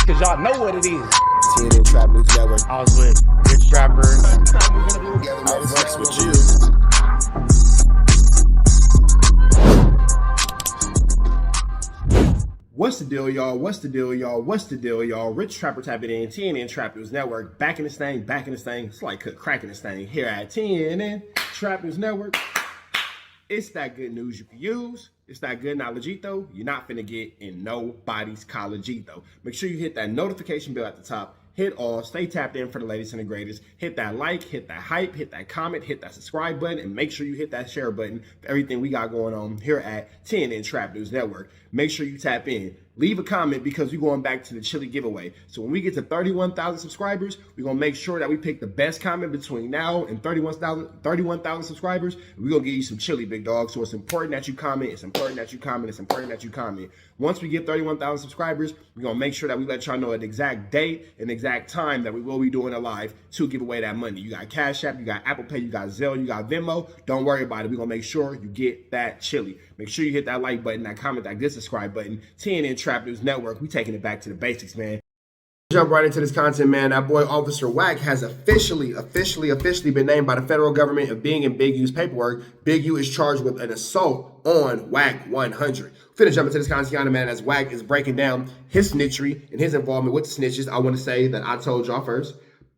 cause y'all know what it is. TNN Trap News Network. I was with Rich Trapper. I flex with you. What's the deal, y'all? What's the deal, y'all? What's the deal, y'all? Rich Trapper tapping in, TNN Trap News Network. Back in this thing, back in this thing. It's like cracking this thing here at TNN Trap News Network. It's that good news you can use. It's that good knowledge-ito you're not finna get in nobody's college-ito. Make sure you hit that notification bell at the top. Hit all, stay tapped in for the latest and the greatest. Hit that like, hit that hype, hit that comment, hit that subscribe button, and make sure you hit that share button for everything we got going on here at TNN Trap News Network. Make sure you tap in. Leave a comment because we're going back to the chili giveaway. So when we get to 31,000 subscribers, we're going to make sure that we pick the best comment between now and 31,000 subscribers. We're going to give you some chili, big dog. So it's important that you comment. It's important that you comment. It's important that you comment. Once we get 31,000 subscribers, we're going to make sure that we let y'all know an exact date and exact time that we will be doing a live to give away that money. You got Cash App, you got Apple Pay, you got Zelle, you got Venmo. Don't worry about it. We're going to make sure you get that chili. Make sure you hit that like button, that comment, that good subscribe button. TNN Trap News Network. We taking it back to the basics, man. Jump right into this content, man. That boy Officer Wack has officially been named by the federal government of being in Big U's paperwork. Big U is charged with an assault on WACK100. Finna jump into this content, man, as Wack is breaking down his snitchery and his involvement with the snitches. I want to say that I told y'all first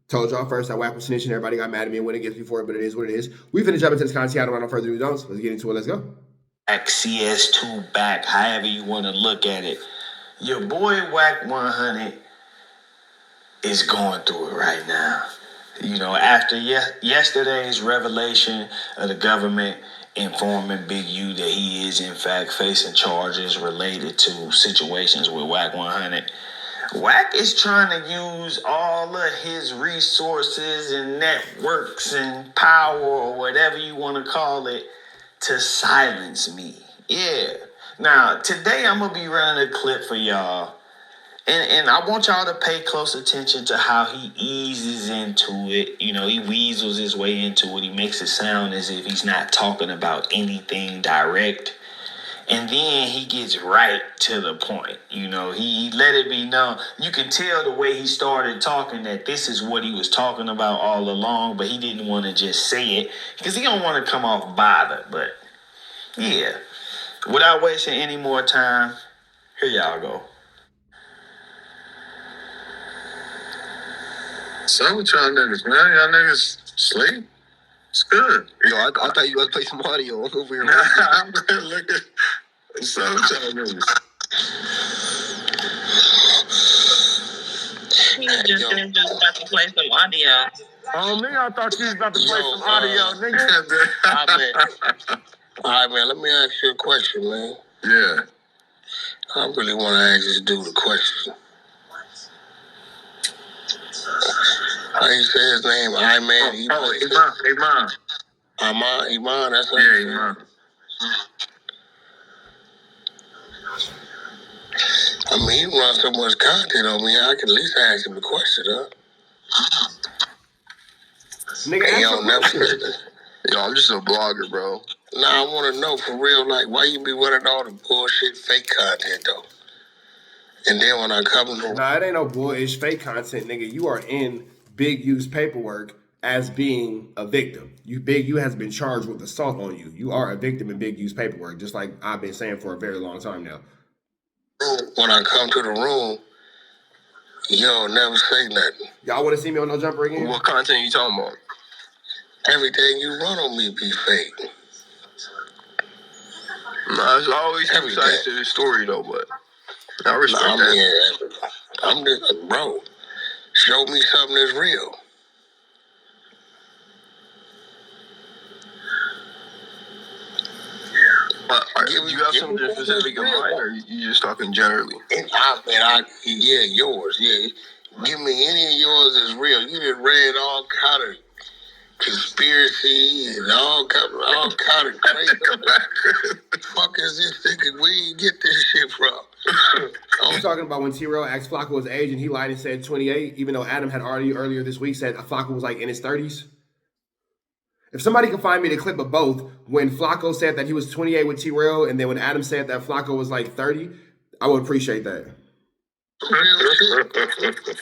that Wack was snitching. Everybody got mad at me and went against me for it, but it is what it is. We finna jump into this content. I don't want no further ado. Let's get into it. Let's go. CS2 back, however you want to look at it. Your boy WACK100 is going through it right now. You know, after yesterday's revelation of the government informing Big U that he is in fact facing charges related to situations with WACK100, Wack is trying to use all of his resources and networks and power, or whatever you want to call it, to silence me. Yeah. Now, today I'm going to be running a clip for y'all. And I want y'all to pay close attention to how he eases into it. You know, he weasels his way into it. He makes it sound as if he's not talking about anything direct. And then he gets right to the point. You know, he let it be known. You can tell the way he started talking that this is what he was talking about all along, but he didn't want to just say it because he don't want to come off bothered. But yeah, without wasting any more time, here y'all go. So with y'all niggas, man. Y'all niggas sleep? It's good. Yo, I thought you was play some audio over here. Nah, I'm good looking. So with y'all niggas. He was just about to play some audio. Oh, me, I thought you was about to play some audio, nigga. All right, man, let me ask you a question, man. Yeah. I really want to ask this dude a question. How you say his name? Iman. Iman, that's how you say it. I mean, he runs so much content on me, I can at least ask him a question, huh? Nigga, He ask don't a never question. say that. Yo, I'm just a blogger, bro. Nah, I want to know for real, like, why you be running all the bullshit fake content, though? And then when I come to... Nah, it ain't no bullish fake content, nigga. You are in Big U's paperwork as being a victim. Big U has been charged with assault on you. You are a victim in Big U's paperwork, just like I've been saying for a very long time now. When I come to the room, you don't never say nothing. Y'all want to see me on No Jumper again? What content you talking about? Everything you run on me be fake. Nah, it's always two sides to the story, though, but I respect that. I'm just, bro, show me something that's real. You have something specific in mind, or you just talking generally? Yours. Yeah, give me any of yours that's real. You done read all kind of conspiracy and all kind of crazy. The fuck is this thinking? Where you get this shit from? I'm talking about when T-Rail asked Flacco his age and he lied and said 28, even though Adam had already earlier this week said Flacco was like in his 30s. If somebody can find me the clip of both, when Flacco said that he was 28 with T-Rail and then when Adam said that Flacco was like 30, I would appreciate that. Real shit.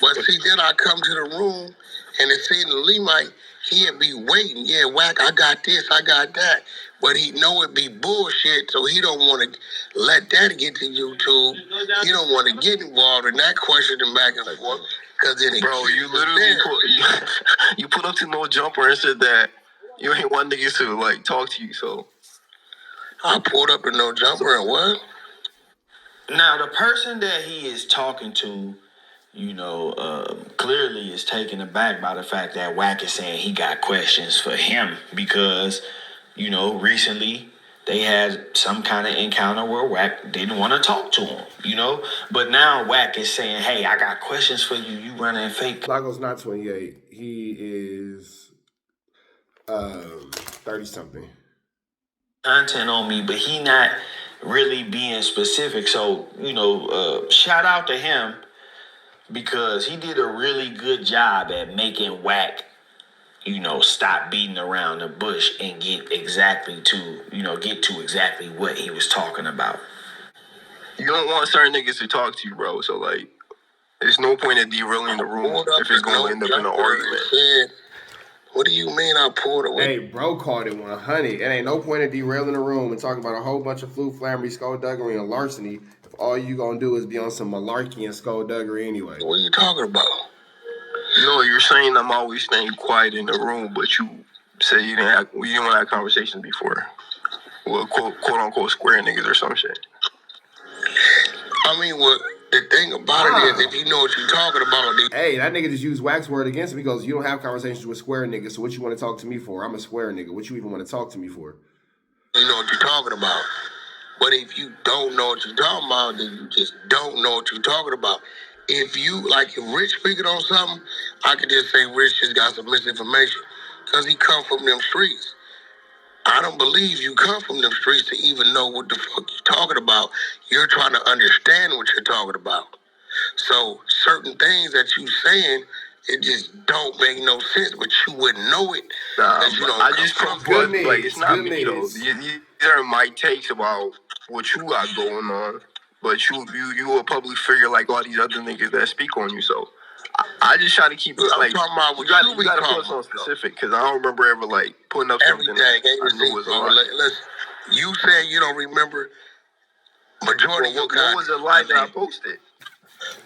But see, then I come to the room and it seemed the Lemite, he'd be waiting. Yeah, Wack, I got this, I got that. But he know it be bullshit, so he don't want to let that get to YouTube. He don't want to get involved in that question and back and forth. Cause then Bro, you literally you put up to no jumper and said that you ain't want niggas to like talk to you, so I pulled up to no jumper and what? Now, the person that he is talking to, clearly is taken aback by the fact that Wack is saying he got questions for him because, recently they had some kind of encounter where Wack didn't want to talk to him, But now Wack is saying, hey, I got questions for you. You running fake. Lago's not 28. He is 30-something. Content on me, but he not really being specific. So, shout out to him because he did a really good job at making Wack, stop beating around the bush and get to exactly what he was talking about. you don't want certain niggas to talk to you, bro. So like, there's no point in derailing the room if it's going to end up in an argument. Said, what do you mean I pulled away? Hey, bro called it 100. It ain't no point in derailing the room and talking about a whole bunch of flute, flammery, skullduggery, and larceny if all you gonna do is be on some malarkey and skullduggery anyway. What are you talking about? No, you're saying I'm always staying quiet in the room, but you say you didn't have conversations before. Well, quote unquote square niggas or some shit. I mean, what the thing about it is, if you know what you're talking about, hey, that nigga just used Wack's word against him because you don't have conversations with square niggas. So what you want to talk to me for? I'm a square nigga. What you even want to talk to me for? You know what you're talking about. But if you don't know what you're talking about, then you just don't know what you're talking about. If Rich speaking on something, I could just say Rich just got some misinformation because he come from them streets. I don't believe you come from them streets to even know what the fuck you're talking about. You're trying to understand what you're talking about. So certain things that you saying, it just don't make no sense, but you wouldn't know it. I just put good like news, it's not good me though. news. These are my takes about what you got going on, but you will probably figure like all these other niggas that speak on you. So I just try to keep it like talking about what you gotta put something specific because I don't remember ever like putting up something everything. I knew was a lie. You saying you don't remember majority of your content. What was the lie that I posted?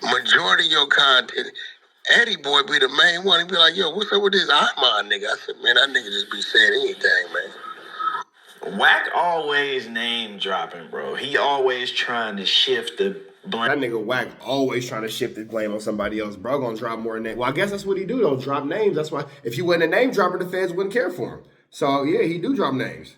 Majority of your content. Eddie boy be the main one. He be like, yo, what's up with this Iman nigga? I said, man, that nigga just be saying anything, man. Wack always name dropping, bro. He always trying to shift the blame. That nigga Wack always trying to shift the blame on somebody else. Bro gonna drop more than that. Well, I guess that's what he do though, drop names. That's why if he wasn't a name dropper, the feds wouldn't care for him. So yeah, he do drop names.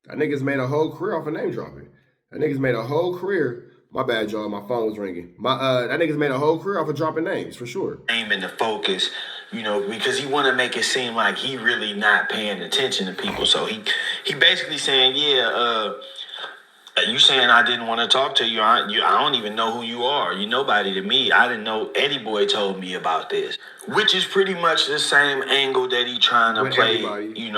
That nigga's made a whole career off of name dropping. That nigga's made a whole career. My bad, y'all. My phone was ringing. That nigga's made a whole career off of dropping names, for sure. Name in the focus, because he want to make it seem like he really not paying attention to people. So he basically saying, you saying I didn't want to talk to you. I don't even know who you are. You're nobody to me. I didn't know Eddie Boy told me about this, which is pretty much the same angle that he trying to play, everybody.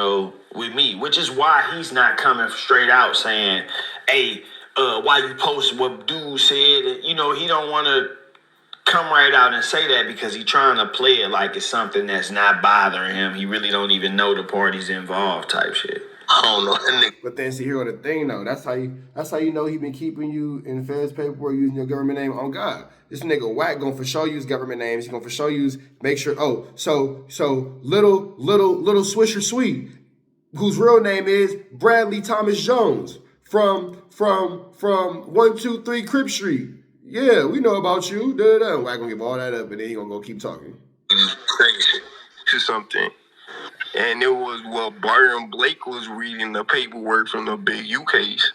With me, which is why he's not coming straight out saying, hey, why you post what dude said. He don't want to come right out and say that because he's trying to play it like it's something that's not bothering him. He really don't even know the parties involved type shit. I don't know. But then see, here the thing though. That's how you know he been keeping you in feds paperwork using your government name on God. This nigga Wack gonna for sure use government names. He gonna for sure make sure. Oh, so little Swisher Sweet, whose real name is Bradley Thomas Jones from 123 Crip Street. Yeah, we know about you. Wack gonna give all that up and then he gonna go keep talking. Crazy. To something. And it was Byron Blake was reading the paperwork from the big U case.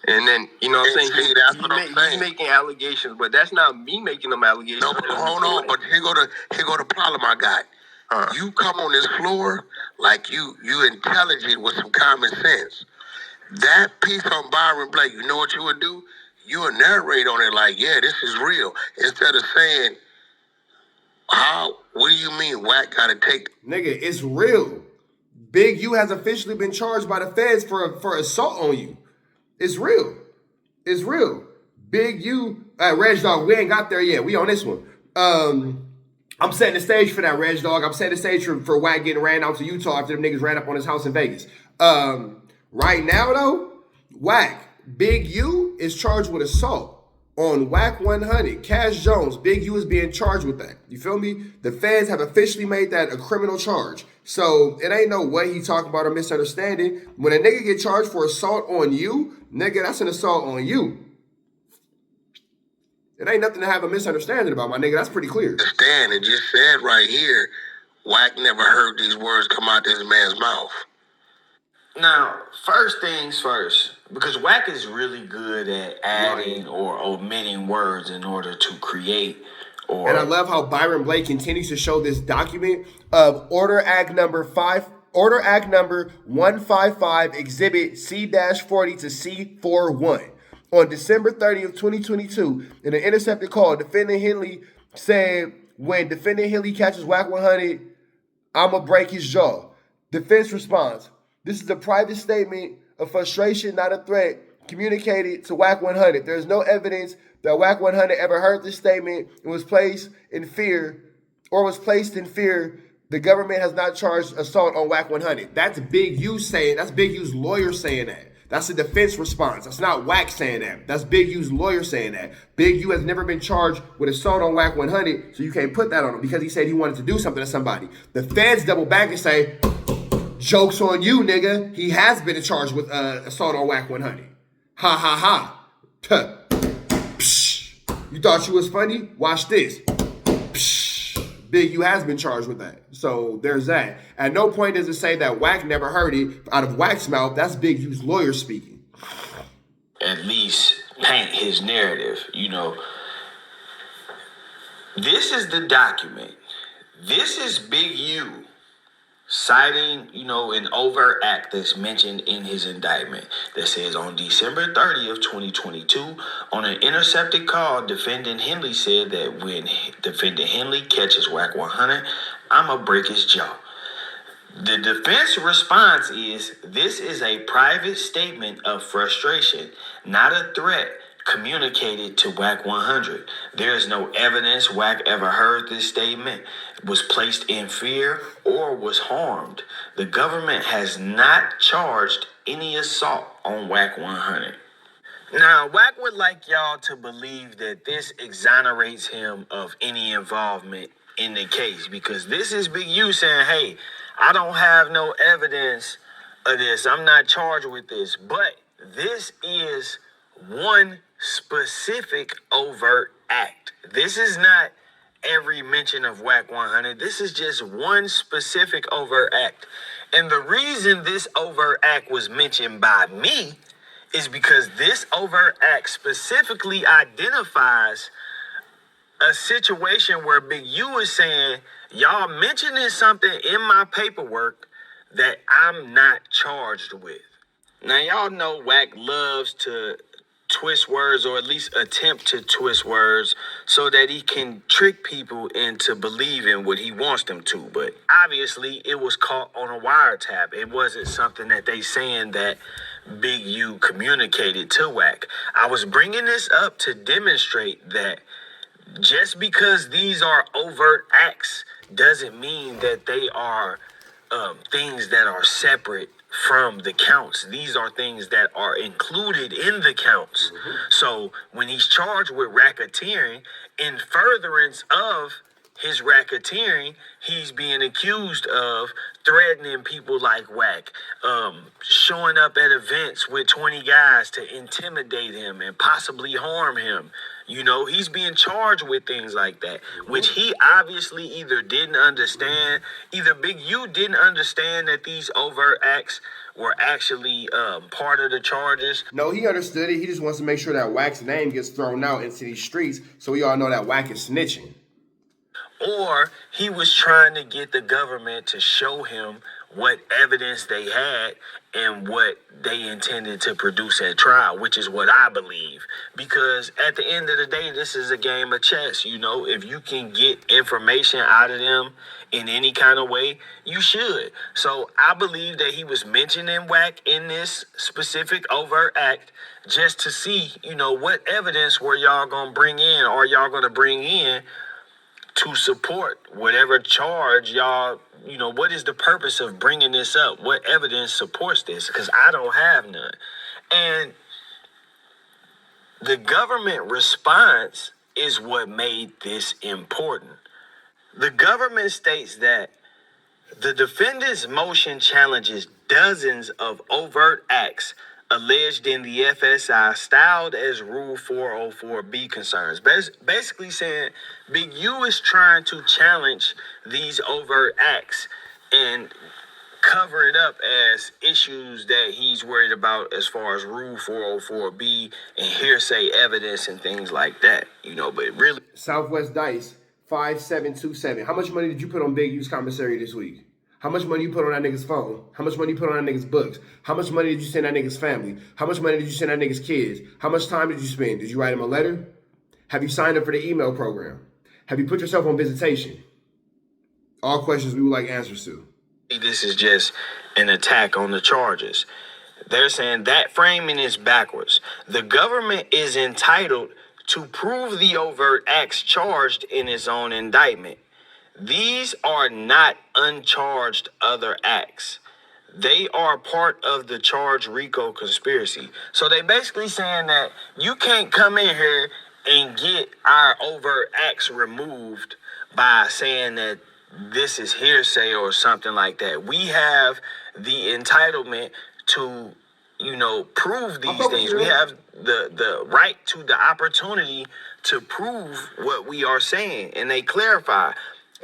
And then, what I'm saying? He's making allegations, but that's not me making them allegations. No, but hold on. But here go the problem I got. You come on this floor like you intelligent with some common sense. That piece on Byron Blake, you know what you would do? You would narrate on it like, yeah, this is real. Instead of saying, what do you mean Wack gotta take? Nigga, it's real. Big U has officially been charged by the feds for assault on you. It's real. It's real. Big U, Reg Dog, we ain't got there yet. We on this one. I'm setting the stage for that, Reg Dog. I'm setting the stage for Wack getting ran out to Utah after them niggas ran up on his house in Vegas. Right now, though, Wack, Big U is charged with assault on WACK100. Cash Jones, Big U is being charged with that. You feel me? The feds have officially made that a criminal charge. So it ain't no way he talking about a misunderstanding. When a nigga get charged for assault on you, nigga, that's an assault on you. It ain't nothing to have a misunderstanding about, my nigga. That's pretty clear. Understand, it just said right here, Wack never heard these words come out this man's mouth. Now, first things first, because Wack is really good at adding or omitting words in order to create or... And I love how Byron Blake continues to show this document of Order Act number 155, Exhibit C-40 to C41. On December 30th, 2022, in an intercepted call, Defendant Henley said, when Defendant Henley catches WACK100, I'ma break his jaw. Defense response, this is a private statement of frustration, not a threat, communicated to WACK100. There is no evidence that WACK100 ever heard this statement and was placed in fear. The government has not charged assault on WACK100. That's Big U saying, that's Big U's lawyer saying that. That's a defense response. That's not Wack saying that. That's Big U's lawyer saying that. Big U has never been charged with assault on WACK100, so you can't put that on him because he said he wanted to do something to somebody. The feds double back and say, joke's on you, nigga. He has been charged with assault on WACK100. Ha ha ha. Tuh. Psh. You thought you was funny? Watch this. Psh. Big U has been charged with that. So there's that. At no point does it say that Wack never heard it out of Wack's mouth. That's Big U's lawyer speaking. At least paint his narrative, you know. This is the document. This is Big U citing, you know, an overt act that's mentioned in his indictment that says on December 30th, 2022, on an intercepted call, Defendant Henley said that when Defendant Henley catches WACK100, I'ma break his jaw. The defense response is, this is a private statement of frustration, not a threat, communicated to WACK100. There is no evidence Wack ever heard this statement, was placed in fear, or was harmed. The government has not charged any assault on WACK100. Now, Wack would like y'all to believe that this exonerates him of any involvement in the case, because this is Big U saying, hey, I don't have no evidence of this. I'm not charged with this. But this is one specific overt act. This is not every mention of WACK100. This is just one specific overt act. And the reason this overt act was mentioned by me is because this overt act specifically identifies a situation where Big U is saying, y'all mentioning something in my paperwork that I'm not charged with. Now, y'all know Wack loves to twist words, or at least attempt to twist words, so that he can trick people into believing what he wants them to. But obviously, it was caught on a wiretap. It wasn't something that they saying that Big U communicated to Wack. I was bringing this up to demonstrate that just because these are overt acts doesn't mean that they are things that are separate from the counts. These are things that are included in the counts. Mm-hmm. So when he's charged with racketeering, in furtherance of his racketeering, he's being accused of threatening people like Wack, showing up at events with 20 guys to intimidate him and possibly harm him. You know, he's being charged with things like that, which he obviously either didn't understand, either Big U didn't understand that these overt acts were actually part of the charges. No, he understood it. He just wants to make sure that Wack's name gets thrown out into these streets so we all know that Wack is snitching. Or he was trying to get the government to show him what evidence they had in what they intended to produce at trial, which is what I believe. Because at the end of the day, this is a game of chess. You know, if you can get information out of them in any kind of way, you should. So I believe that he was mentioning Wack in this specific overt act just to see, you know, what evidence were y'all going to bring in, or y'all going to bring in to support whatever charge y'all, you know, what is the purpose of bringing this up? What evidence supports this? Because I don't have none. And the government response is what made this important. The government states that the defendant's motion challenges dozens of overt acts alleged in the FSI styled as Rule 404B concerns. Basically saying Big U is trying to challenge these overt acts and cover it up as issues that he's worried about as far as Rule 404B and hearsay evidence and things like that. You know, but really... Southwest Dice, 5727. How much money did you put on Big U's commissary this week? How much money you put on that nigga's phone? How much money you put on that nigga's books? How much money did you send that nigga's family? How much money did you send that nigga's kids? How much time did you spend? Did you write him a letter? Have you signed up for the email program? Have you put yourself on visitation? All questions we would like answers to. This is just an attack on the charges. They're saying that framing is backwards. The government is entitled to prove the overt acts charged in its own indictment. These are not uncharged other acts. They are part of the charged RICO conspiracy. So they basically saying that you can't come in here and get our overt acts removed by saying that this is hearsay or something like that. We have the entitlement to, you know, prove these things. We have the right to the opportunity to prove what we are saying. And they clarify,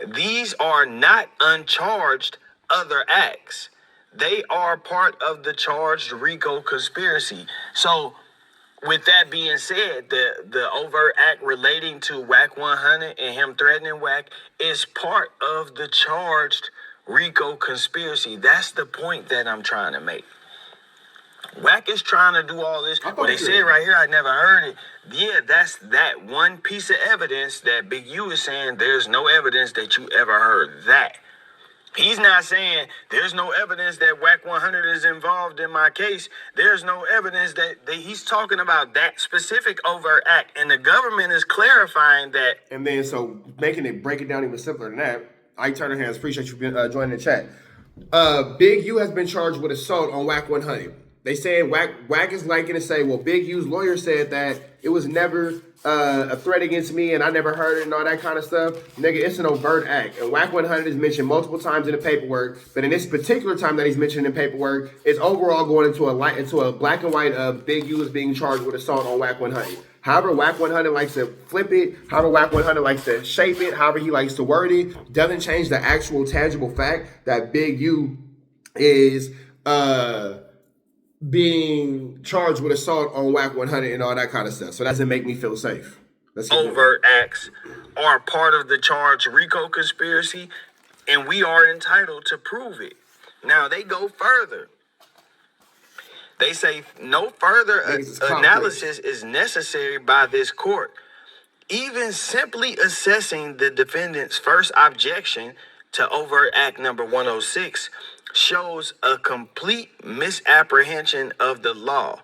these are not uncharged other acts. They are part of the charged RICO conspiracy. So with that being said, the overt act relating to WACK100 and him threatening Wack is part of the charged RICO conspiracy. That's the point that I'm trying to make. Wack is trying to do all this. What they said right here, I never heard it. Yeah, that's that one piece of evidence that Big U is saying there's no evidence that you ever heard that. He's not saying there's no evidence that WACK100 is involved in my case. There's no evidence that he's talking about that specific overt act. And the government is clarifying that. And then, so break it down even simpler than that. Ike Turner Hands, appreciate you joining the chat. Big U has been charged with assault on WACK100. They said Wack is liking to say, well, Big U's lawyer said that it was never a threat against me and I never heard it and all that kind of stuff. Nigga, it's an overt act. And WACK100 is mentioned multiple times in the paperwork, but in this particular time that he's mentioned in paperwork, it's overall going into a black and white of Big U is being charged with assault on WACK100. However, WACK100 likes to flip it, however WACK100 likes to shape it, however he likes to word it, doesn't change the actual tangible fact that Big U is being charged with assault on WACK100 and all that kind of stuff. So that doesn't make me feel safe. Overt acts are part of the charged RICO conspiracy, and we are entitled to prove it. Now, they go further. They say no further analysis is necessary by this court. Even simply assessing the defendant's first objection to overt act number 106 shows a complete misapprehension of the law,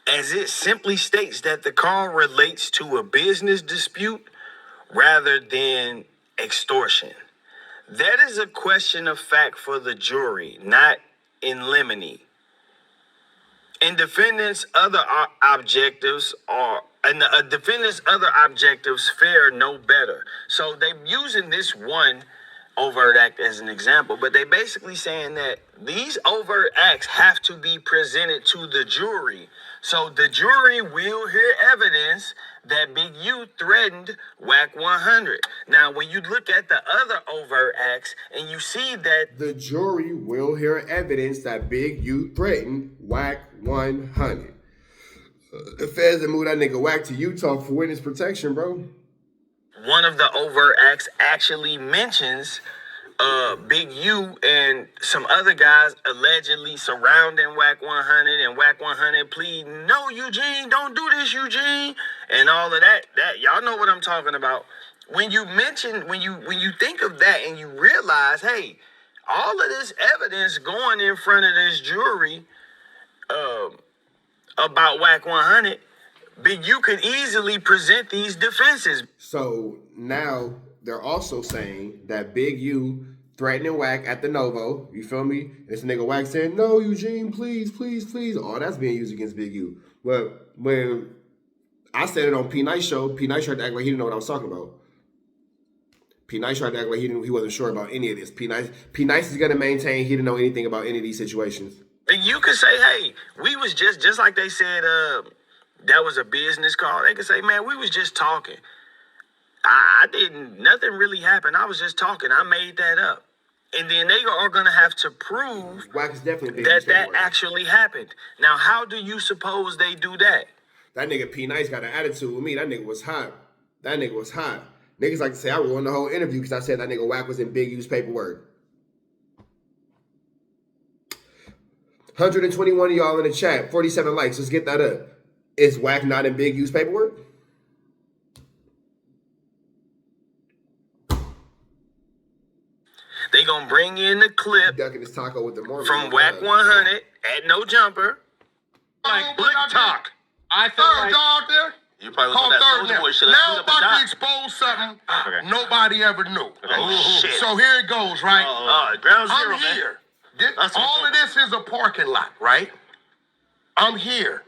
as it simply states that the call relates to a business dispute rather than extortion. That is a question of fact for the jury, not in limine. And defendants' other objectives fare no better. So they're using this one overt act as an example, but they basically saying that these overt acts have to be presented to the jury. So the jury will hear evidence that Big U threatened WACK100. Now, when you look at the other overt acts and you see that the jury will hear evidence that Big U threatened WACK100. The feds that moved that nigga Wack to Utah for witness protection, bro. One of the overt acts actually mentions Big U and some other guys allegedly surrounding WACK100 and WACK100 pleading, no, Eugene, don't do this, Eugene, and all of that. That y'all know what I'm talking about. When you think of that and you realize, hey, all of this evidence going in front of this jury about WACK100, Big U could easily present these defenses. So now they're also saying that Big U threatening Wack at the Novo. You feel me? This nigga Wack saying, no, Eugene, please, please, please. All that's being used against Big U. But when I said it on P Nice show, P Nice tried to act like he didn't know what I was talking about. P Nice tried to act like he wasn't sure about any of this. P Nice is gonna maintain he didn't know anything about any of these situations. Big U could say, hey, we was just like they said, that was a business call. They could say, man, we was just talking. Nothing really happened. I was just talking. I made that up. And then they are going to have to prove Wack is definitely that actually happened. Now, how do you suppose they do that? That nigga P Nice got an attitude with me. That nigga was hot. Niggas like to say I ruined the whole interview because I said that nigga Wack was in Big U's paperwork. 121 of y'all in the chat. 47 likes. Let's get that up. Is Wack not in Big U's paperwork? They gonna bring in the clip ducking his taco with the from WACK100 at No Jumper. Like blick talk. I feel like out there. You probably was on that Soulja Boy shit. Now I'm about to expose something nobody ever knew. Shit. So here it goes, right? Ground zero, I'm man. here. All of this is a parking lot, right? I'm here.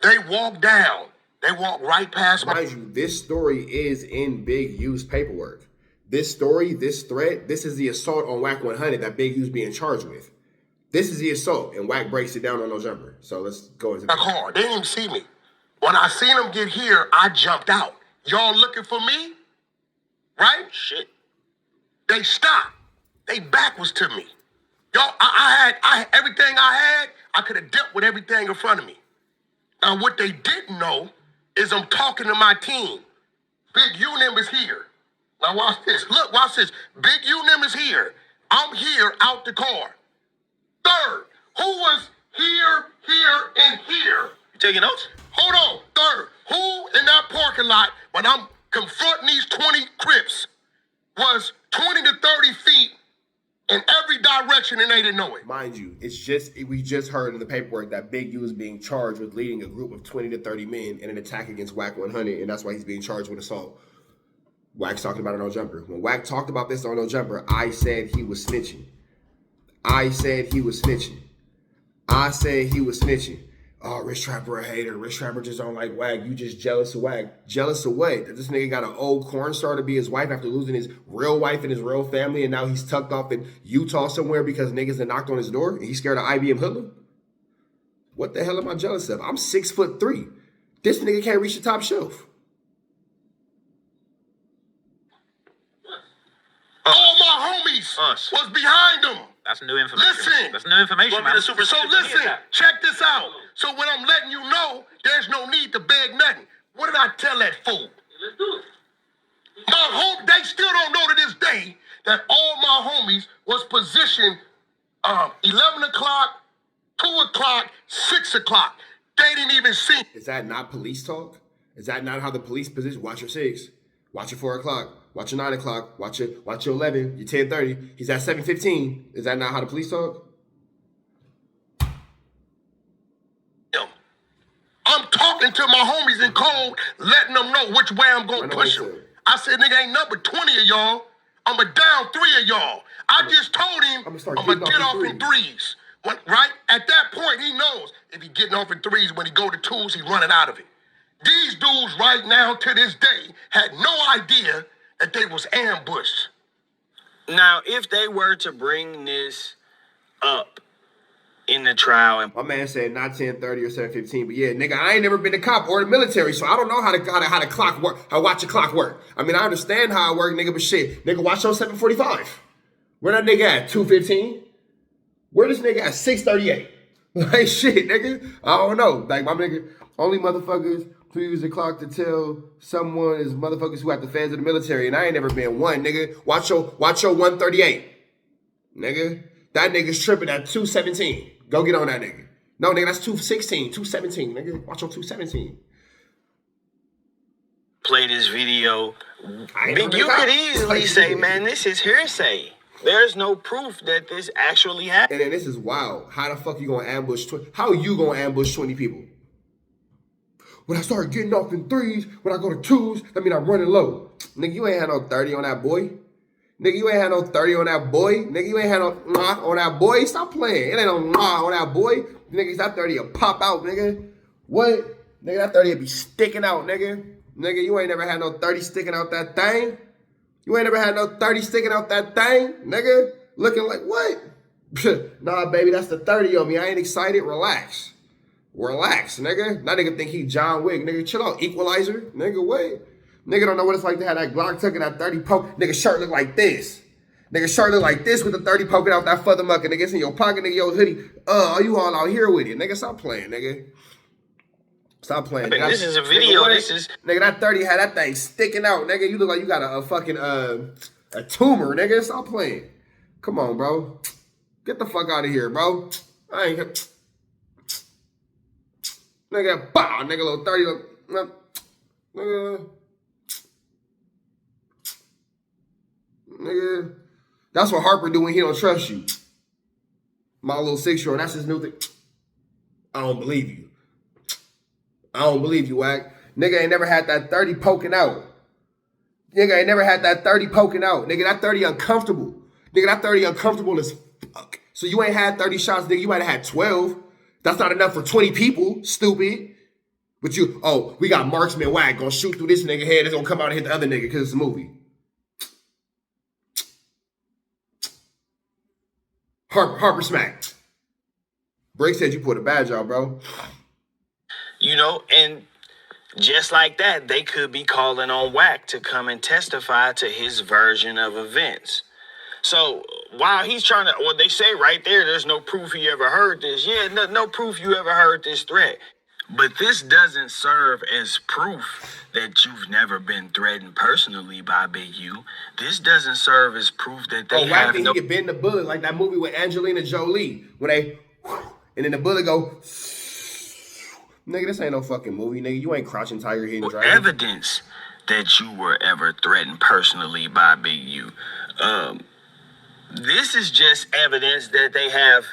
They walk down. They walk right past my... Mind you, this story is in Big U's paperwork. This story, this threat, this is the assault on WACK100 that Big U's being charged with. This is the assault, and Wack breaks it down on No Jumper. So let's go into that. Car. They didn't even see me. When I seen them get here, I jumped out. Y'all looking for me? Right? Shit. They stopped. They back was to me. Y'all, I had everything I had, I could have dealt with everything in front of me. Now, what they didn't know is I'm talking to my team. Big U is here. Now, watch this. Look, watch this. Big U is here. I'm here out the car. Third, who was here, and here? You taking notes? Hold on. Third, who in that parking lot when I'm confronting these 20 Crips was 20 to 30 feet in every direction and they didn't know it? Mind you, we just heard in the paperwork that Big U is being charged with leading a group of 20 to 30 men in an attack against WACK100, and that's why he's being charged with assault. Wack's talking about it on No Jumper. When Wack talked about this on No Jumper, I said he was snitching. I said he was snitching. Oh, Rich Trapper a hater. Rich Trapper just don't like Wack. You just jealous of Wack. Jealous of what? That this nigga got an old corn star to be his wife after losing his real wife and his real family, and now he's tucked off in Utah somewhere because niggas had knocked on his door and he's scared of IBM hoodlum? What the hell am I jealous of? I'm 6'3". This nigga can't reach the top shelf. All my homies was behind him. That's new information. Listen. That's new information, man. So listen, check this out. So when I'm letting you know, there's no need to beg nothing. What did I tell that fool? Let's do it. They still don't know to this day that all my homies was positioned 11 o'clock, 2 o'clock, 6 o'clock. They didn't even see. Is that not police talk? Is that not how the police position? Watch your 6. Watch your 4 o'clock. Watch your 9 o'clock. Watch your 11. Your 10:30. He's at 7:15. Is that not how the police talk? I'm talking to my homies in code, letting them know which way I'm going to push them. I said, nigga, ain't number 20 of y'all. I'm going to down 3 of y'all. I just told him I'm going to get off in threes. Right? At that point, he knows if he getting off in threes, when he go to twos, he running out of it. These dudes right now to this day had no idea that they was ambushed. Now, if they were to bring this up in the trial, and my man said not 10:30 or 7:15, but yeah, nigga, I ain't never been a cop or the military, so I don't know how the clock work. How watch the clock work. I mean, I understand how it work, nigga, but shit, nigga, watch on 7:45. Where that nigga at? 2:15. Where this nigga at? 6:38. Like shit, nigga. I don't know. Like my nigga, only motherfuckers to use the clock to tell someone is motherfuckers who have the feds of the military, and I ain't never been one, nigga. Watch your 138, nigga. That nigga's tripping at 217. Go get on that nigga. No, nigga, that's 216, 217, nigga. Watch your 217. Play this video. You could easily say, man, this is hearsay. There's no proof that this actually happened. And then this is wild. How the fuck you gonna ambush 20? How you gonna ambush 20 people? When I start getting off in threes, when I go to twos, that mean I'm running low. Nigga, you ain't had no 30 on that boy. Nigga, you ain't had no 30 on that boy. Nigga, you ain't had no on that boy. Stop playing. It ain't no on that boy. Nigga, that 30 will pop out, nigga. What? Nigga, that 30 will be sticking out, nigga. Nigga, you ain't never had no 30 sticking out that thing. You ain't never had no 30 sticking out that thing, nigga. Looking like what? Nah, baby, that's the 30 on me. I ain't excited. Relax. Relax, nigga. That nigga think he John Wick. Nigga, chill out. Equalizer. Nigga, what? Nigga don't know what it's like to have that Glock tucking that 30 poke. Nigga, shirt look like this. Nigga, shirt look like this with the 30 poking out that further mucker. Nigga, it's in your pocket, nigga, your hoodie. You all out here with it. Nigga, stop playing, nigga. Stop playing. Nigga, this is a video. Nigga, that 30 had that thing sticking out. Nigga, you look like you got a fucking a tumor, nigga. Stop playing. Come on, bro. Get the fuck out of here, bro. I ain't nigga, bow, nigga, little 30, nigga. That's what Harper do when he don't trust you. My little 6-year-old, that's his new thing. I don't believe you. I don't believe you, Wack. Nigga ain't never had that 30 poking out. Nigga ain't never had that 30 poking out. Nigga, that 30 uncomfortable. Nigga, that 30 uncomfortable as fuck. So you ain't had 30 shots, nigga. You might have had 12. That's not enough for 20 people, stupid. But you, we got marksman Wack gonna shoot through this nigga head. It's gonna come out and hit the other nigga because it's a movie. Harper smacked. Break said you put a badge out, bro. You know, and just like that, they could be calling on Wack to come and testify to his version of events. So while he's trying to, well, they say right there's no proof he ever heard this. Yeah, no proof you ever heard this threat. But this doesn't serve as proof that you've never been threatened personally by Big U. This doesn't serve as proof that they have no... He could bend the bullet like that movie with Angelina Jolie. When they, and then the bullet go... Nigga, this ain't no fucking movie, nigga. You ain't Crouching Tiger, Hidden Dragon. Evidence that you were ever threatened personally by Big U. This is just evidence that they have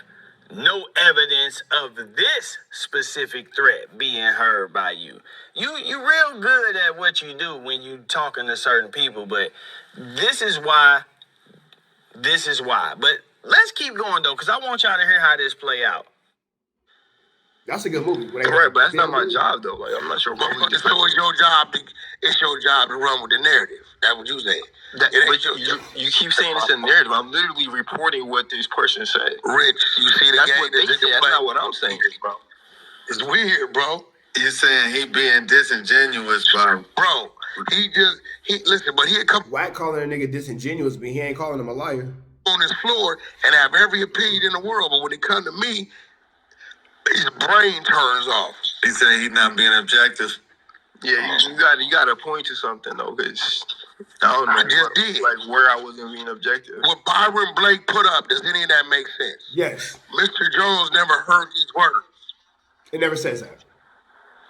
no evidence of this specific threat being heard by you. You real good at what you do when you talking to certain people, but this is why. But let's keep going, though, because I want y'all to hear how this play out. That's a good movie. Right, but that's not my job, though. Like, I'm not sure. So it's your job to run with the narrative. That's what you saying. But you keep saying it's a narrative. I'm literally reporting what this person said. Rich, you see the that's game. What they said. That's not what I'm saying, bro. It's weird, bro. You're saying he being disingenuous, bro. Bro, listen, but he come Wack calling a nigga disingenuous, but he ain't calling him a liar. On his floor and have every opinion in the world, but when it come to me, his brain turns off. He said he's not being objective. Yeah, you got to point to something, though, because I don't know. I just did. Like, where I wasn't being objective. What Byron Blake put up, does any of that make sense? Yes. Mr. Jones never heard these words. It never says that.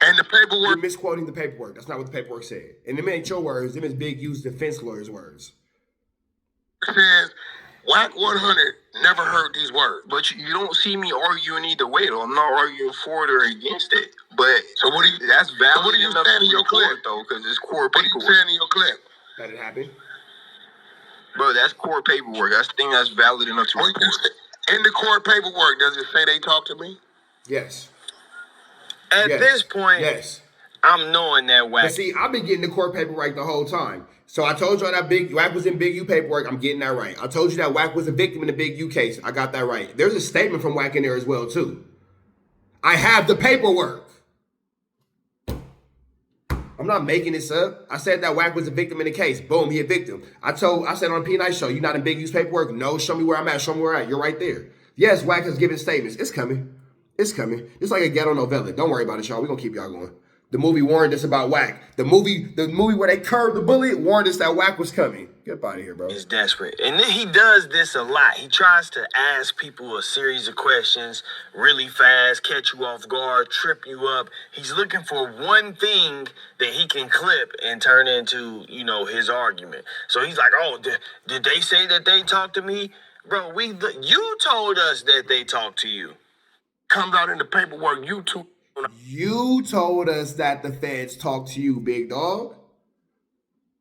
And the paperwork... You're misquoting the paperwork. That's not what the paperwork said. And them ain't your words. Them is Big U's defense lawyer's words. It says, WACK100 never heard these words. But you don't see me arguing either way, though. I'm not arguing for it or against it. But so what do you? That's valid. So what do you saying in your clip, though? Because it's core paperwork. What are you saying in your clip? That it happened. Bro, that's core paperwork. That's the thing that's valid enough to report. In the court paperwork, does it say they talked to me? Yes. At this point, yes. I'm knowing that Wack. But see, I've been getting the court paperwork right the whole time. So I told you that Wack was in Big U paperwork. I'm getting that right. I told you that Wack was a victim in the Big U case. I got that right. There's a statement from Wack in there as well, too. I have the paperwork. I'm not making this up. I said that Wack was a victim in the case. Boom, he a victim. I said on P Night Show, you not in Big U's paperwork? No, show me where I'm at. Show me where I'm at. You're right there. Yes, Wack has given statements. It's coming. It's coming. It's like a ghetto novella. Don't worry about it, y'all. We're going to keep y'all going. The movie warned us about Wack. The movie where they curved the bullet warned us that Wack was coming. Get up out of here, bro. Is desperate. And then he does this a lot. He tries to ask people a series of questions really fast, catch you off guard, trip you up. He's looking for one thing that he can clip and turn into, his argument. So he's like, oh, did they say that they talked to me? Bro, you told us that they talked to you. Comes out in the paperwork, You told us that the feds talked to you, big dog.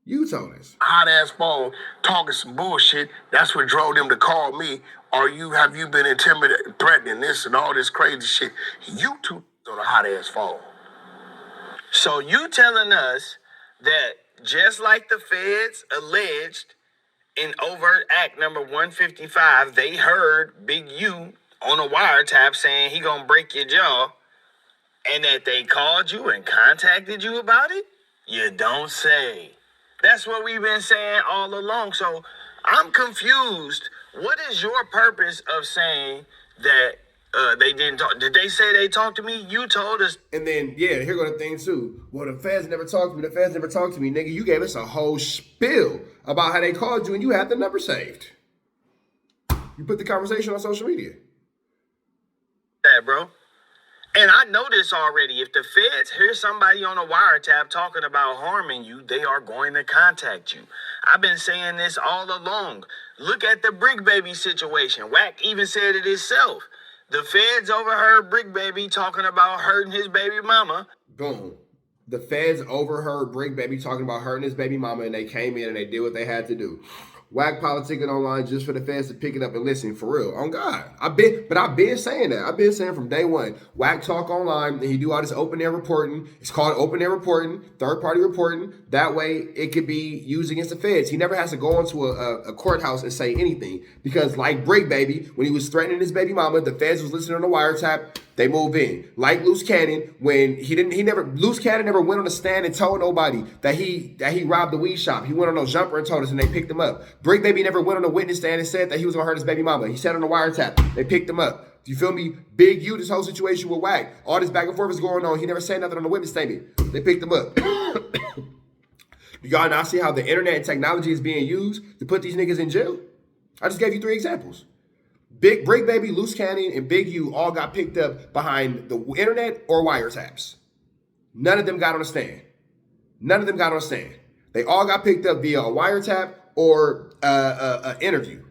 You told us. Hot ass phone talking some bullshit. That's what drove them to call me. Have you been intimidated, threatening this and all this crazy shit? You two on a hot ass phone. So you telling us that just like the feds alleged in Overt Act number 155, they heard Big U on a wiretap saying he gonna break your jaw, and that they called you and contacted you about it? You don't say. That's what we've been saying all along. So I'm confused. What is your purpose of saying that they didn't talk? Did they say they talked to me? You told us. And then, here go the thing too. Well, the feds never talked to me. The feds never talked to me. Nigga, you gave us a whole spiel about how they called you and you had the number saved. You put the conversation on social media. Yeah, bro. And I know this already. If the feds hear somebody on a wiretap talking about harming you, they are going to contact you. I've been saying this all along. Look at the Brick Baby situation. Wack even said it himself. The feds overheard Brick Baby talking about hurting his baby mama. Boom. The feds overheard Brick Baby talking about hurting his baby mama, and they came in and they did what they had to do. Wack politicking online just for the feds to pick it up and listen, for real. On God. I've been saying that. I've been saying from day one. Wack talk online, and he do all this open air reporting. It's called open air reporting, third party reporting. That way it could be used against the feds. He never has to go into a courthouse and say anything. Because like Brick Baby, when he was threatening his baby mama, the feds was listening on the wiretap. They move in. Like Loose Cannon, when Loose Cannon never went on the stand and told nobody that he robbed the weed shop. He went on no jumper and told us, and they picked him up. Brick Baby never went on a witness stand and said that he was gonna hurt his baby mama. He said on the wiretap. They picked him up. Do you feel me? Big U, this whole situation with Wack. All this back and forth is going on. He never said nothing on the witness statement. They picked him up. Do y'all not see how the internet and technology is being used to put these niggas in jail? I just gave you 3 examples. Brick Baby, Loose Cannon, and Big U all got picked up behind the internet or wiretaps. None of them got on a stand. They all got picked up via a wiretap or an interview.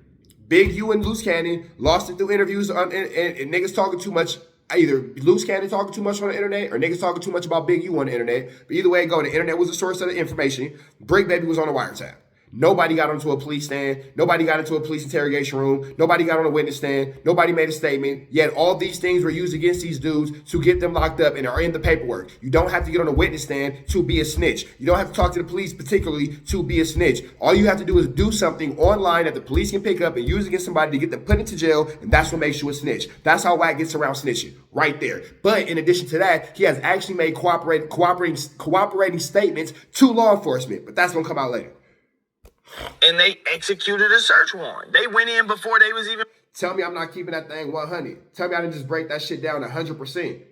Big U and Loose Cannon lost it through interviews and niggas talking too much. Either Loose Cannon talking too much on the internet or niggas talking too much about Big U on the internet. But either way it go, the internet was the source of the information. Brick Baby was on a wiretap. Nobody got onto a police stand. Nobody got into a police interrogation room. Nobody got on a witness stand. Nobody made a statement. Yet all these things were used against these dudes to get them locked up and are in the paperwork. You don't have to get on a witness stand to be a snitch. You don't have to talk to the police particularly to be a snitch. All you have to do is do something online that the police can pick up and use against somebody to get them put into jail, and that's what makes you a snitch. That's how Wack gets around snitching, right there. But in addition to that, he has actually made cooperating statements to law enforcement. But that's gonna come out later. And they executed a search warrant. They went in before they was even... Tell me I'm not keeping that thing 100. Tell me I didn't just break that shit down 100%.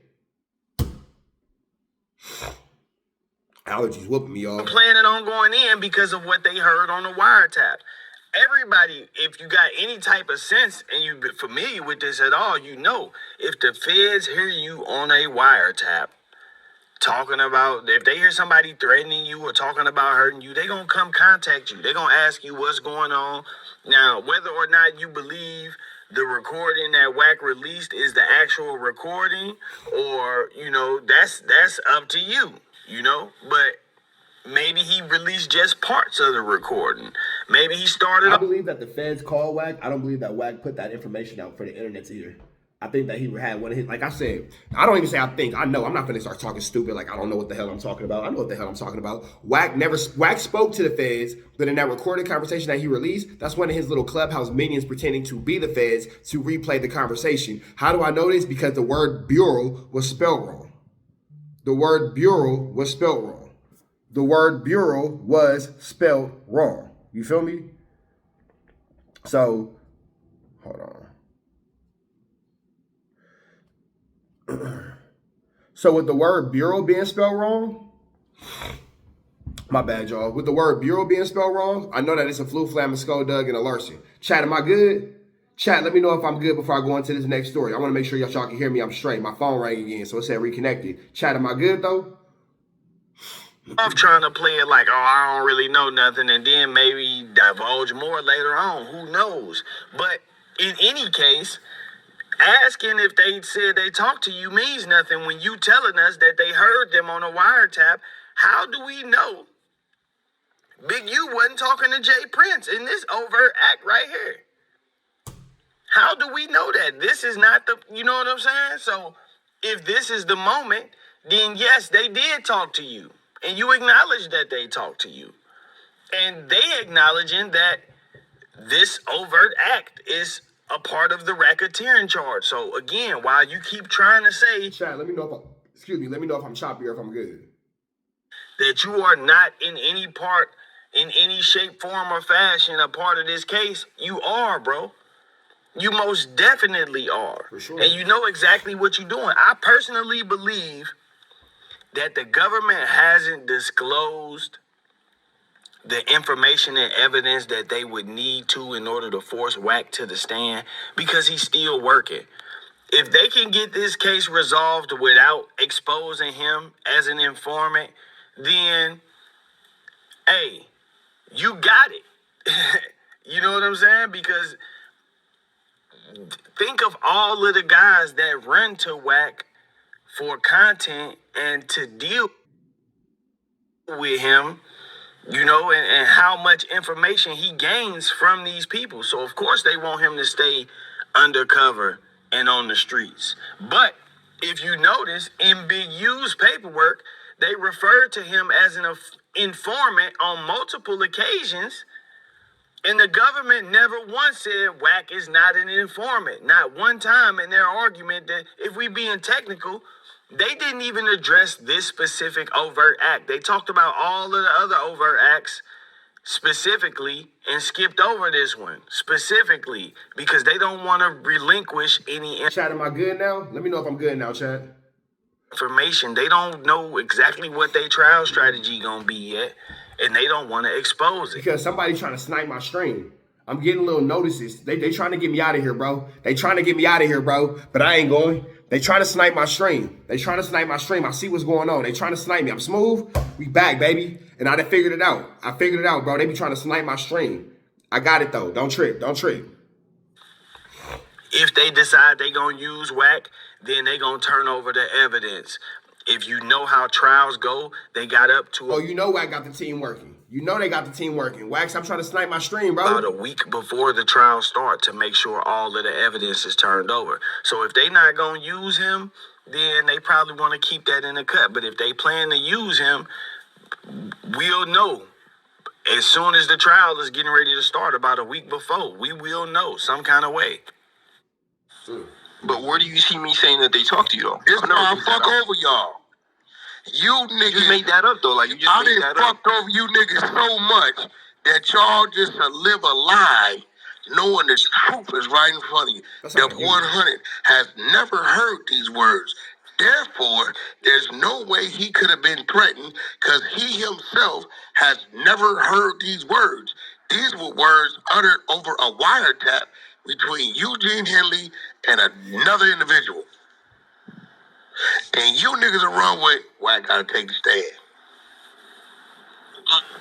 Allergies whooping me, y'all. Planning on going in because of what they heard on the wiretap. Everybody, if you got any type of sense and you've been familiar with this at all, you know, if the feds hear you on a wiretap, talking about, if they hear somebody threatening you or talking about hurting you, they gonna come contact you. They gonna ask you what's going on. Now, whether or not you believe the recording that Wack released is the actual recording, or, that's up to you, but maybe he released just parts of the recording. Maybe he started... I believe that the feds called Wack. I don't believe that Wack put that information out for the internet to hear. I think that he had one of his, like I said, I don't even say I think, I know. I'm not going to start talking stupid like I don't know what the hell I'm talking about. I know what the hell I'm talking about. Wack spoke to the feds, but in that recorded conversation that he released, that's one of his little clubhouse minions pretending to be the feds to replay the conversation. How do I know this? Because the word bureau was spelled wrong. The word bureau was spelled wrong. The word bureau was spelled wrong. You feel me? So, hold on. So with the word bureau being spelled wrong, my bad, y'all. With the word bureau being spelled wrong, I know that it's a flu, flam, a skull, dug, and a Larson. Chat, am I good? Chat, let me know if I'm good before I go into this next story. I want to make sure y'all can hear me. I'm straight. My phone rang again, so it said reconnected. Chat, am I good, though? I'm trying to play it like, oh, I don't really know nothing, and then maybe divulge more later on. Who knows? But in any case, asking if they said they talked to you means nothing when you telling us that they heard them on a wiretap. How do we know Big U wasn't talking to Jay Prince in this overt act right here? How do we know that? This is not the, you know what I'm saying? So if this is the moment, then yes, they did talk to you. And you acknowledge that they talked to you. And they acknowledging that this overt act is a part of the racketeering charge. So again, while you keep trying to say, Chat, let me know if I'm choppy or if I'm good. That you are not in any part, in any shape, form, or fashion a part of this case, you are, bro. You most definitely are. For sure. And you know exactly what you're doing. I personally believe that the government hasn't disclosed the information and evidence that they would need to in order to force Wack to the stand because he's still working. If they can get this case resolved without exposing him as an informant, then, hey, you got it. You know what I'm saying? Because think of all of the guys that run to Wack for content and to deal with him, you know, and how much information he gains from these people. So, of course, they want him to stay undercover and on the streets. But if you notice, in Big U's paperwork, they referred to him as an informant on multiple occasions. And the government never once said Wack is not an informant. Not one time in their argument that, if we being technical, they didn't even address this specific overt act. They talked about all of the other overt acts specifically and skipped over this one specifically because they don't want to relinquish any Chat, am I good now? Let me know if I'm good now, chat. information. They don't know exactly what their trial strategy gonna be yet, and they don't want to expose it. Because somebody's trying to snipe my stream. I'm getting little notices. They trying to get me out of here, bro. They trying to get me out of here, bro. But I ain't going. They trying to snipe my stream. They trying to snipe my stream. I see what's going on. They trying to snipe me. I'm smooth. We back, baby. And I done figured it out. I figured it out, bro. They be trying to snipe my stream. I got it, though. Don't trip. Don't trip. If they decide they gonna use Wack, then they gonna turn over the evidence. If you know how trials go, they got up to Oh, you know Wack got the team working. You know they got the team working. Wack, stop trying to snipe my stream, bro. about a week before the trial start to make sure all of the evidence is turned over. So if they not gonna use him, then they probably want to keep that in the cut. But if they plan to use him, we'll know. As soon as the trial is getting ready to start, about a week before, we will know some kind of way. But where do you see me saying that they talked to you, though? It's why I fuck over y'all. You niggas You just made that up, though. Like, you just I made done that up. fucked over you niggas so much that y'all just live a lie knowing the truth is right in front of you. That's The not what you 100 has never heard these words. Therefore, there's no way he could have been threatened because he himself has never heard these words. These were words uttered over a wiretap between Eugene Henley and another individual. And you niggas are wrong with, well, I gotta take the stand.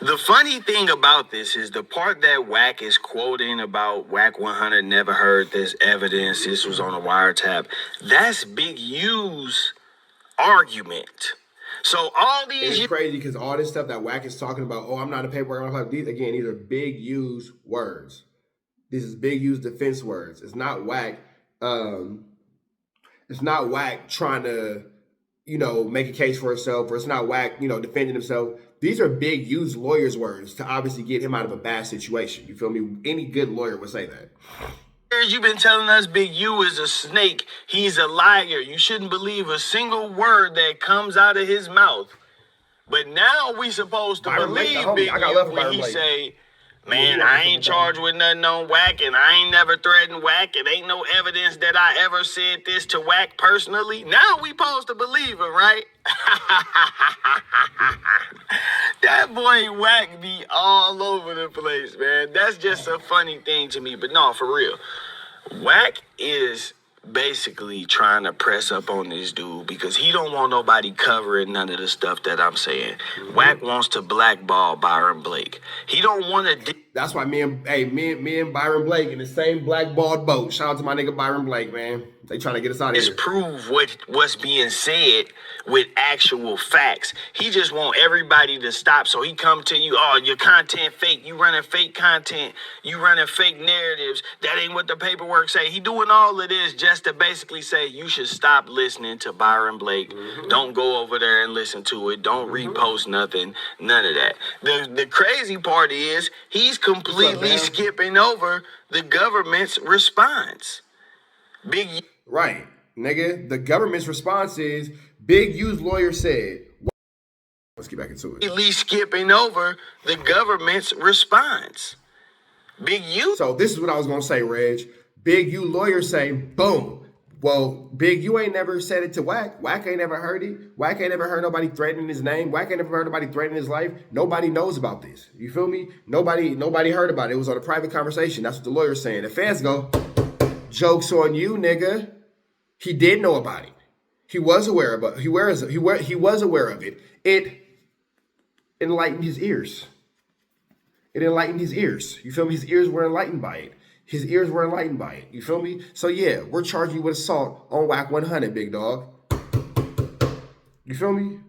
The funny thing about this is the part that Wack is quoting about WACK100 never heard this evidence, this was on a wiretap. That's Big U's argument. So all these It's crazy because all this stuff that Wack is talking about, oh, I'm not a paperwork. These are Big U's words. This is Big U's defense words. It's not Wack. It's not Wack trying to, make a case for himself, or it's not Wack, defending himself. These are Big U's lawyer's words to obviously get him out of a bad situation. You feel me? Any good lawyer would say that. You've been telling us Big U is a snake. He's a liar. You shouldn't believe a single word that comes out of his mouth. But now we supposed to Byron Blake, believe the homie. Big I got U love for when Byron he Blake. say Man, I ain't charged with nothing on Wack, and I ain't never threatened Wack. It ain't no evidence that I ever said this to Wack personally. Now we supposed to believe him, right? That boy Wack be all over the place, man. That's just a funny thing to me. But no, for real. Wack is basically trying to press up on this dude because he don't want nobody covering none of the stuff that I'm saying. Wack wants to blackball Byron Blake. He don't want to. That's why me and Byron Blake in the same blackballed boat. Shout out to my nigga Byron Blake, man. They trying to get us out of here. Prove what's being said with actual facts. He just want everybody to stop. So he come to you, oh, your content fake. You running fake content. You running fake narratives. That ain't what the paperwork say. He doing all of this just to basically say you should stop listening to Byron Blake. Don't go over there and listen to it. Don't repost nothing. None of that. The crazy part is he's completely skipping over the government's response. Right, nigga. The government's response is Big U's lawyer said. Let's get back into it. At least skipping over the government's response. Big U. So this is what I was gonna say, Reg. Big U lawyer say, boom. Well, Big U ain't never said it to Wack. Wack ain't never heard it. Wack ain't never heard nobody threatening his name. Wack ain't never heard nobody threatening his life. Nobody knows about this. You feel me? Nobody heard about it. It was on a private conversation. That's what the lawyer's saying. The fans go, joke's on you, nigga. He did know about it. He was aware of it. He was aware of it. It enlightened his ears. It enlightened his ears. You feel me? His ears were enlightened by it. His ears were enlightened by it. You feel me? So yeah, we're charging you with assault on WACK100, big dog. You feel me?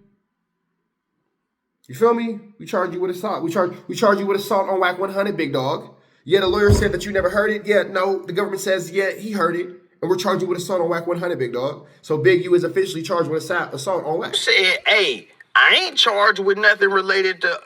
You feel me? We charge you with assault. We charge you with assault on WACK100, big dog. Yeah, the lawyer said that you never heard it. Yeah, no, the government says, yeah, he heard it. And we're charging you with assault on WACK100, big dog. So Big U is officially charged with assault on Wack. Said, hey, I ain't charged with nothing related to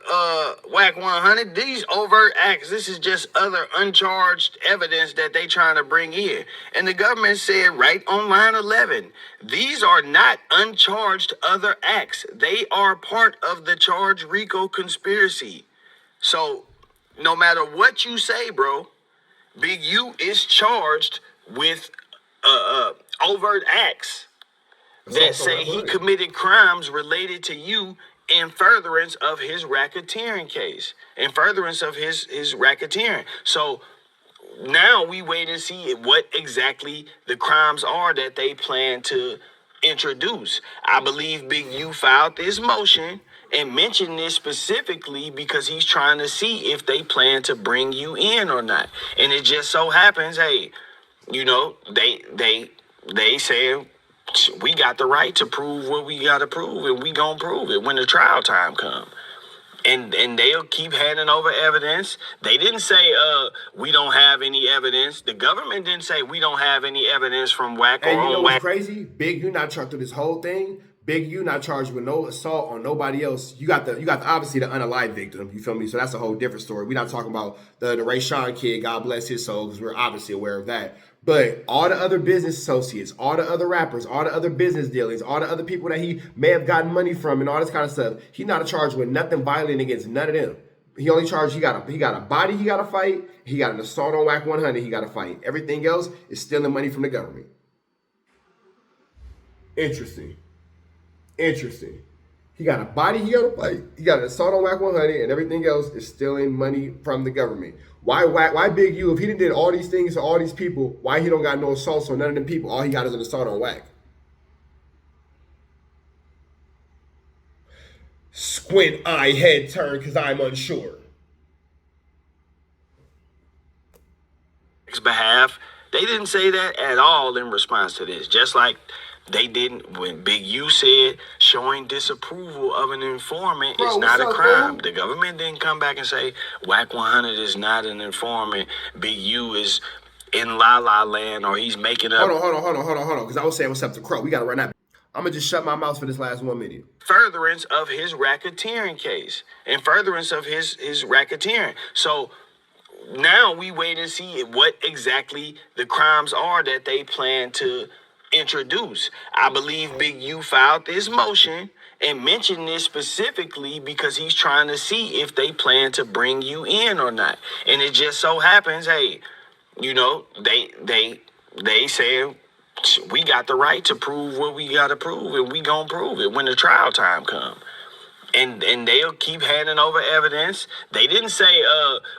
WACK100. These overt acts, this is just other uncharged evidence that they trying to bring in. And the government said right on line 11, these are not uncharged other acts. They are part of the charged RICO conspiracy. So no matter what you say, bro, Big U is charged with overt acts that say he committed crimes related to you in furtherance of his racketeering case, in furtherance of his racketeering. So now we wait and see what exactly the crimes are that they plan to introduce. I believe Big U filed this motion and mentioned this specifically because he's trying to see if they plan to bring you in or not. And it just so happens, hey, you know, they say we got the right to prove what we got to prove, and we gonna prove it when the trial time comes. And they'll keep handing over evidence. They didn't say we don't have any evidence. The government didn't say we don't have any evidence from Wack or and you know what's Wack. crazy? Big U not charged through this whole thing. Big U not charged with no assault on nobody else. You got the obviously the unalived victim. You feel me? So that's a whole different story. We're not talking about the Ray Sean kid. God bless his soul, because we're obviously aware of that. But all the other business associates, all the other rappers, all the other business dealings, all the other people that he may have gotten money from, and all this kind of stuff, he's not charged with nothing violent against none of them. He only charged he got a body he got to fight. He got an assault on WACK100 he got to fight. Everything else is stealing money from the government. Interesting. He got a body he got to fight. He got an assault on WACK100, and everything else is stealing money from the government. Why Big U, if he did all these things to all these people, why he don't got no assaults on none of them people? All he got is an assault on Wack. Squint eye, head turn, because I'm unsure. Behalf, they didn't say that at all in response to this. Just like they didn't when Big U said showing disapproval of an informant is not a crime. The government didn't come back and say WACK100 is not an informant. Big U is in La La Land, or he's making up. Hold on. Because I was saying what's up to Crow. We got to run that. I'm going to just shut my mouth for this last 1 minute. Furtherance of his racketeering case. In furtherance of his racketeering. So now we wait and see what exactly the crimes are that they plan to introduce. I believe Big U filed this motion and mention this specifically because he's trying to see if they plan to bring you in or not. And it just so happens, hey, you know, they say we got the right to prove what we got to prove, and we gonna prove it when the trial time comes. And they'll keep handing over evidence. They didn't say,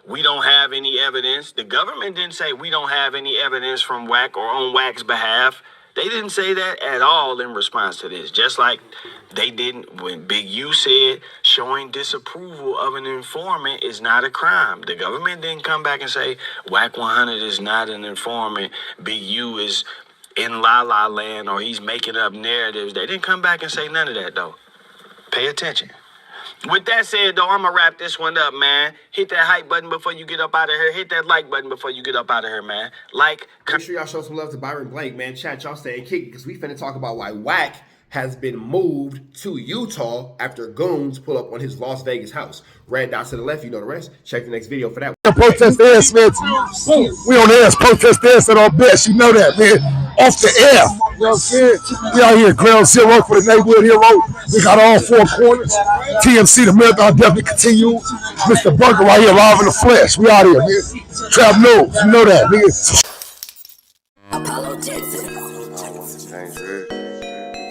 we don't have any evidence. The government didn't say we don't have any evidence from Wack or on Wack's behalf. They didn't say that at all in response to this. Just like they didn't when Big U said showing disapproval of an informant is not a crime. The government didn't come back and say WACK100 is not an informant. Big U is in La La Land or he's making up narratives. They didn't come back and say none of that, though. Pay attention. With that said, though, I'm going to wrap this one up, man. Hit that hype button before you get up out of here. Hit that like button before you get up out of here, man. Like. Make sure y'all show some love to Byron Blake, man. Chat, y'all staying kicked because we finna talk about why Wack has been moved to Utah after goons pull up on his Las Vegas house. Red dot to the left, you know the rest. Check the next video for that. Protest the air, Smith. We on the air, protest the air at our best. You know that, man. Off the air. You know what I'm saying? We out here, ground zero for the neighborhood hero. We got all four corners. TMC, the marathon definitely continue. Mr. Burger right here, live in the flesh. We out here, man. Trap news. You know that, nigga.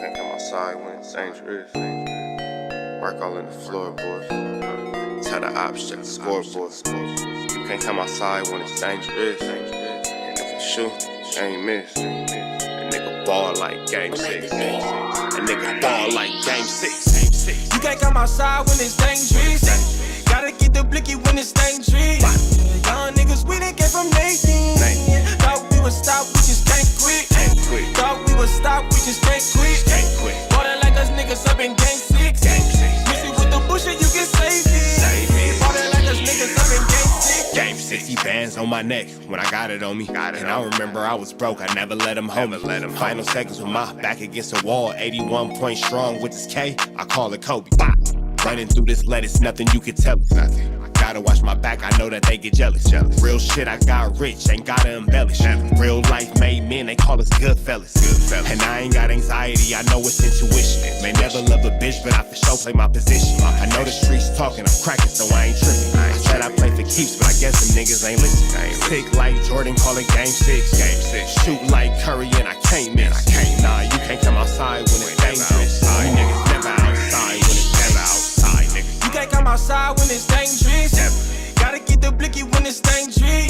Can't come outside when it's dangerous. Work all in the floorboard. Tell the ops check the scoreboard. You can't come outside when it's dangerous. And if you shoot, you ain't miss. A nigga ball like game 6. A nigga ball like game 6. You can't come outside when it's dangerous. Gotta get the blicky when it's dangerous. Young niggas, we didn't get from Nathan. Thought we would stop, we just can't quit. Thought we would stop, we just can't quit. Water like us niggas up in game 6. Missy with the bush and you can save it. Water like us niggas up in game 6. Game 60 bands on my neck when I got it on me. And I remember I was broke, I never let them hold me. Final seconds with my back against the wall. 81 point strong with this K, I call it Kobe. Running through this lettuce, nothing you can tell us. Gotta watch my back, I know that they get jealous. Real shit, I got rich, ain't gotta embellish. Real life made men, they call us good fellas. And I ain't got anxiety, I know it's intuition. May never love a bitch, but I for sure play my position. I know the streets talking, I'm cracking, so I ain't tripping. I said I play for keeps, but I guess them niggas ain't listening. Sick like Jordan, call it game 6. Shoot like Curry, and I can't miss. Nah, you can't come outside when it's dangerous. You niggas never outside when it's dangerous. You can't come outside when it's dangerous. Gotta get the blicky when it's dangerous.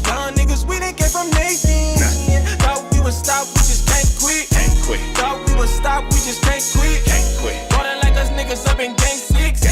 Young niggas, we didn't get from Nathan. Thought we would stop, we just can't quit. Thought we would stop, we just can't quit. Water like us niggas up in game 6.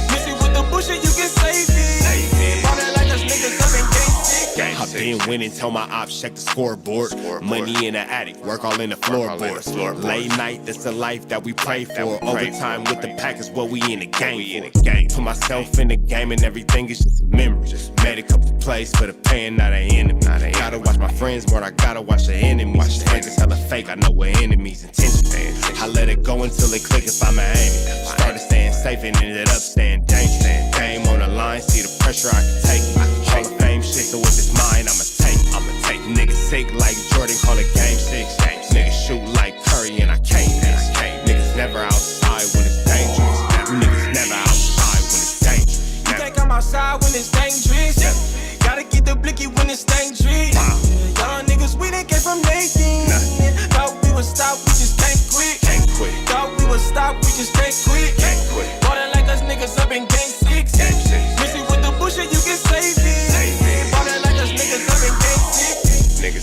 Missy with the bush and you can save it. Water like us niggas up in game 6. I've been winning, tell my ops check the scoreboard. Money in the attic, work all in the floorboard. Late night, that's the life that we pray for. Overtime with the pack is what we in the game for. Put myself in the game and everything is just a memory. Made a couple plays for the pain, not an enemy. Gotta watch my friends more, I gotta watch the enemies. Niggas hella fake, I know what enemies intentions. I let it go until it click if I'm aiming. Started staying safe and ended up staying dangerous. Game on the line, see the pressure I can take. Hall of Fame shit, so if it's mine, I'ma take. Niggas sick like Jordan, call it game 6. Niggas shoot like Curry and I can't miss. Niggas never outside when it's dangerous. Niggas never outside when it's dangerous. You can't come outside when it's dangerous. Gotta get the blicky when it's dangerous. Young niggas, we didn't get from Nathan. Thought we would stop, we just can't quit. Thought we would stop, we just can't quit. Water like us niggas up in game 6. Missy with the bush and you can save it. Water like us niggas up in game 6.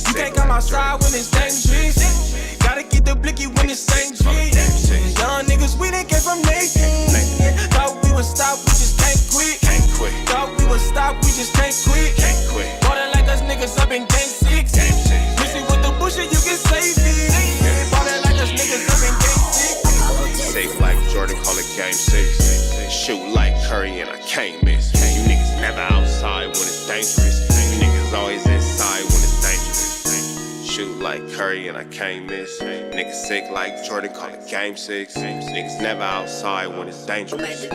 You can't come outside when it's dangerous. Gotta get the blicky when it's dangerous. Young niggas, we didn't get from Nathan. Thought we would stop, we just can't quit. Thought we would stop, we just can't quit. Water like us niggas up in game 6. Missy with the bush and you can save it. Water like us niggas up in game 6. Sick like Jordan, call it game 6. Shoot like Curry and I can't miss. You niggas never outside when it's dangerous. You niggas always inside when it's dangerous. Shoot like Curry and I can't miss. Niggas sick like Jordan, call it game 6. Niggas never outside when it's dangerous.